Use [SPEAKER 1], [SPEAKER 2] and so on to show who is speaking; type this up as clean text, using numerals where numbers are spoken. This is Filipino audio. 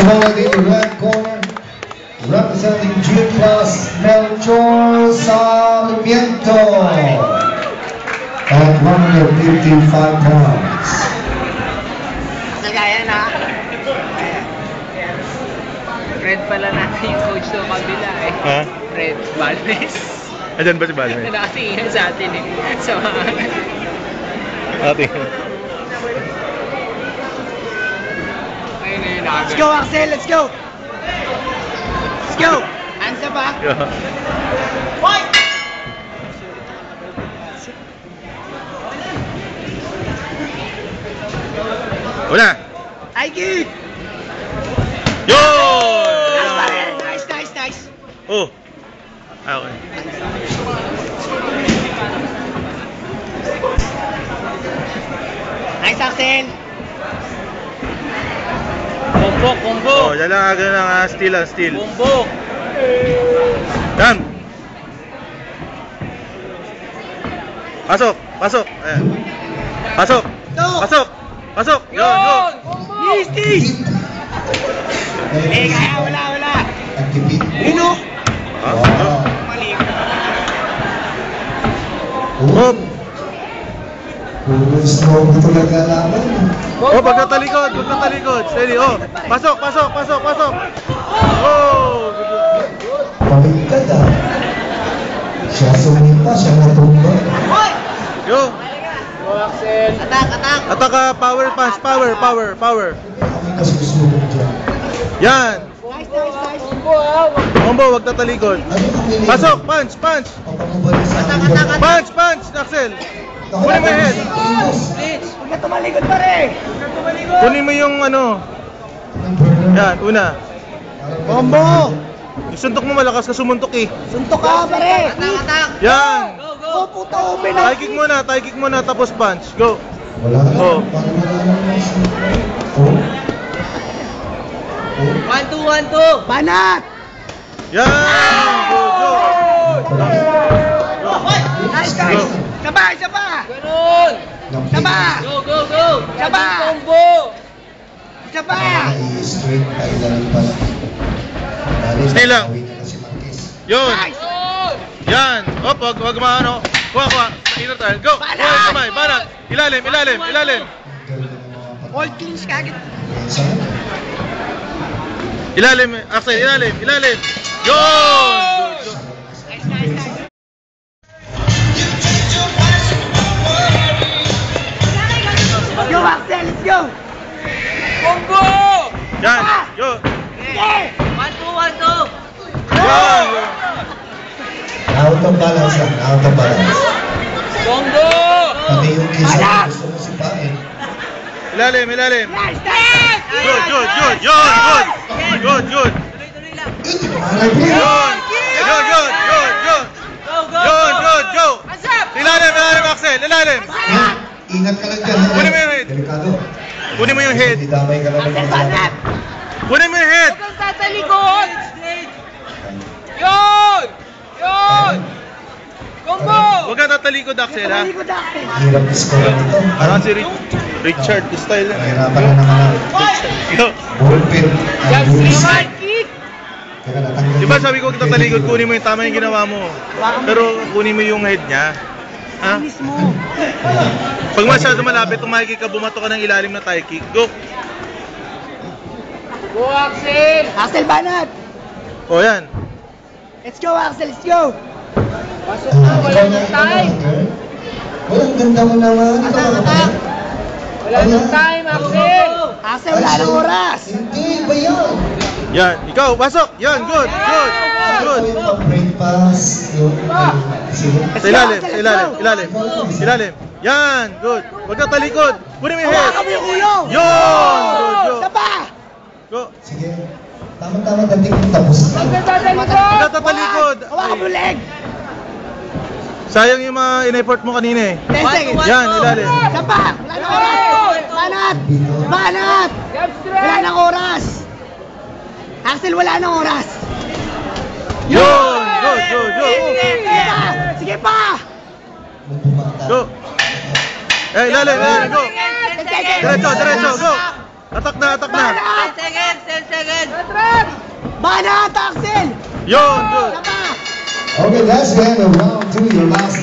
[SPEAKER 1] ball in the red corner, representing G Plus Melchor Sarmiento at 155 pounds.
[SPEAKER 2] Nagaya na. Red pala natin yung coach sa kabila eh.
[SPEAKER 3] Ha?
[SPEAKER 2] Red Balmes.
[SPEAKER 3] Ayan ba si Balme?
[SPEAKER 2] Nakatingin sa atin eh. So,
[SPEAKER 3] Ate.
[SPEAKER 2] let's go Axel, let's go! Let's go! Ansa ba?
[SPEAKER 3] Yeah.
[SPEAKER 2] Fight!
[SPEAKER 3] Una!
[SPEAKER 2] Aiki!
[SPEAKER 3] Yo!
[SPEAKER 2] Nice, nice, nice!
[SPEAKER 3] Oh! Ah, okay.
[SPEAKER 2] Nice, Axel! Combo, combo!
[SPEAKER 3] Oh, yan lang agad ng steal ang steal.
[SPEAKER 2] Combo!
[SPEAKER 3] Yan! Pasok! Pasok! Ayan. Pasok! Pasok! Pasok! Yan! Go!
[SPEAKER 2] Easy! Eh, kaya wala, wala! Ino!
[SPEAKER 3] Ha?
[SPEAKER 1] Wow.
[SPEAKER 2] Mali.
[SPEAKER 3] Hop!
[SPEAKER 1] Puro stroke talaga naman.
[SPEAKER 3] Oh, pagkatalikod! Pagkatalikod! Steady! Oh! Pasok! Pasok! Pasok! Pasok! Oh!
[SPEAKER 1] Pamigkad ah. Siya sumita, siya natumba.
[SPEAKER 3] Yo!
[SPEAKER 2] Go, Axel! Attack, attack!
[SPEAKER 3] Attack ka! Power punch! Power! Power! Power!
[SPEAKER 1] Kami nasusunod dyan.
[SPEAKER 3] Yan!
[SPEAKER 2] Nice, nice, nice! Combo, ah!
[SPEAKER 3] Combo! Wag tatalikod!
[SPEAKER 1] Ano ang piling?
[SPEAKER 3] Pasok! Punch! Punch!
[SPEAKER 1] Papamubali sa akin.
[SPEAKER 2] Attack.
[SPEAKER 3] Punch! Punch! Axel! Kunin mo yung head!
[SPEAKER 2] Huwag na tumalikod pa rin! Huwag na tumalikod!
[SPEAKER 3] Kunin mo yung ano. Yan, una.
[SPEAKER 2] Combo!
[SPEAKER 3] Isuntok mo malakas ka sumuntok eh.
[SPEAKER 2] Suntok ka pare! Attack, attack!
[SPEAKER 3] Yan!
[SPEAKER 2] Oh, puta, open na!
[SPEAKER 3] Tie kick muna, tapos punch. Go!
[SPEAKER 1] Wala na.
[SPEAKER 3] Oh.
[SPEAKER 1] Parang wala na. Oh.
[SPEAKER 2] 1-2, 1-2! Banat!
[SPEAKER 3] Yan! Go, go!
[SPEAKER 2] Nice,
[SPEAKER 3] Go.
[SPEAKER 2] guys! Isa pa! Ganun! Isa pa!
[SPEAKER 1] Go,
[SPEAKER 2] go, go! Isa pa! Combo! Isa pa!
[SPEAKER 1] Straight ay lang pala.
[SPEAKER 3] Stay lang.
[SPEAKER 1] Uwi na si Marquez.
[SPEAKER 3] Yun!
[SPEAKER 2] Nice!
[SPEAKER 3] Yan! Hop, wag maano. Kuha. Sa inner tile. Go! Kuha yung kamay. Banat! Ilalim!
[SPEAKER 1] Galing ng mga
[SPEAKER 2] All cleans kagad!
[SPEAKER 1] Saan?
[SPEAKER 3] Ilalim! Axel, ilalim! Yun! Go!
[SPEAKER 2] Nice, nice, nice! Go, Axel! Let's go! Combo!
[SPEAKER 3] Yan! Yo!
[SPEAKER 2] Okay! 1-2, 1-2!
[SPEAKER 3] Yan!
[SPEAKER 1] Out of balance yan. Out of balance.
[SPEAKER 2] Combo!
[SPEAKER 1] Pati yung kisa
[SPEAKER 2] Anak!
[SPEAKER 1] gusto mo si Pae.
[SPEAKER 3] Ilalim!
[SPEAKER 2] Nice, nice!
[SPEAKER 3] Good! Yun! Good!
[SPEAKER 2] Tuloy lang!
[SPEAKER 1] Malay mo yan.
[SPEAKER 3] Go! Ilalim, Axel! Ilalim!
[SPEAKER 1] Ingat ka lang dyan.
[SPEAKER 3] Kunin mo yung head.
[SPEAKER 1] Delikado.
[SPEAKER 3] Kunin mo yung head.
[SPEAKER 1] Didamay ka na ng mga
[SPEAKER 2] Banat!
[SPEAKER 3] Kunin mo yung head!
[SPEAKER 2] Huwag kang tatalikod! Yun! Combo!
[SPEAKER 3] Huwag kang tatalikod, Axel, ha?
[SPEAKER 2] Talikod, Axel!
[SPEAKER 1] Hirap score nito.
[SPEAKER 3] Parang si Richard style.
[SPEAKER 1] Mahirapan na naman ang
[SPEAKER 3] Go!
[SPEAKER 1] ballpen. Ang bulis.
[SPEAKER 2] Kick!
[SPEAKER 1] Teka, natanggal
[SPEAKER 3] Diba
[SPEAKER 1] yun.
[SPEAKER 3] sabi ko kita talikod, kunin mo yung tama yung ginawa mo. Pero kunin mo yung head niya. Ha?
[SPEAKER 2] Mismo!
[SPEAKER 3] Pag masyado malapit, tumahiki ka, bumato ka ng ilalim na tie kick. Go!
[SPEAKER 2] Go, Axel! Axel, banat!
[SPEAKER 3] O yan.
[SPEAKER 2] Let's go, Axel! Let's go! Pasok
[SPEAKER 1] Ah, ikaw na, girl. Walang ganda mo naman.
[SPEAKER 2] Attack! Wala nang time, Axel! Axel, wala nang oras!
[SPEAKER 1] Hindi ba yan?
[SPEAKER 3] Yan. Ikaw, pasok! Yan, good!
[SPEAKER 1] Ito yung pang-break pass. Yung, sige.
[SPEAKER 3] Sa ilalim. Yan, good. Huwag ka talikod. Kunin mo yung head.
[SPEAKER 2] Hawakan mo yung ulo!
[SPEAKER 3] Yun! Good,
[SPEAKER 2] Isa pa!
[SPEAKER 3] go.
[SPEAKER 1] Sige. Tama-tama dating kung tapos na.
[SPEAKER 3] Huwag ka tatalikod.
[SPEAKER 2] Hawakan mo yung leg!
[SPEAKER 3] Sayang yung mga in-effort mo kanina eh.
[SPEAKER 2] 10 seconds!
[SPEAKER 3] Yan, ilalim.
[SPEAKER 2] Isa pa! Wala nang oras! Banat! Wala nang oras! Axel, wala nang oras!
[SPEAKER 3] Yun! Go!
[SPEAKER 2] Sige pa! Sige pa!
[SPEAKER 1] Bumata.
[SPEAKER 3] Go! Eh, ilalim, go!
[SPEAKER 2] 10 seconds!
[SPEAKER 3] Diretso, go! Attack na, attack na.
[SPEAKER 2] Banat! 10 seconds! Banat, Axel!
[SPEAKER 3] Yun, good.
[SPEAKER 2] Isa pa!
[SPEAKER 1] Okay, that's the end of round 2. Your last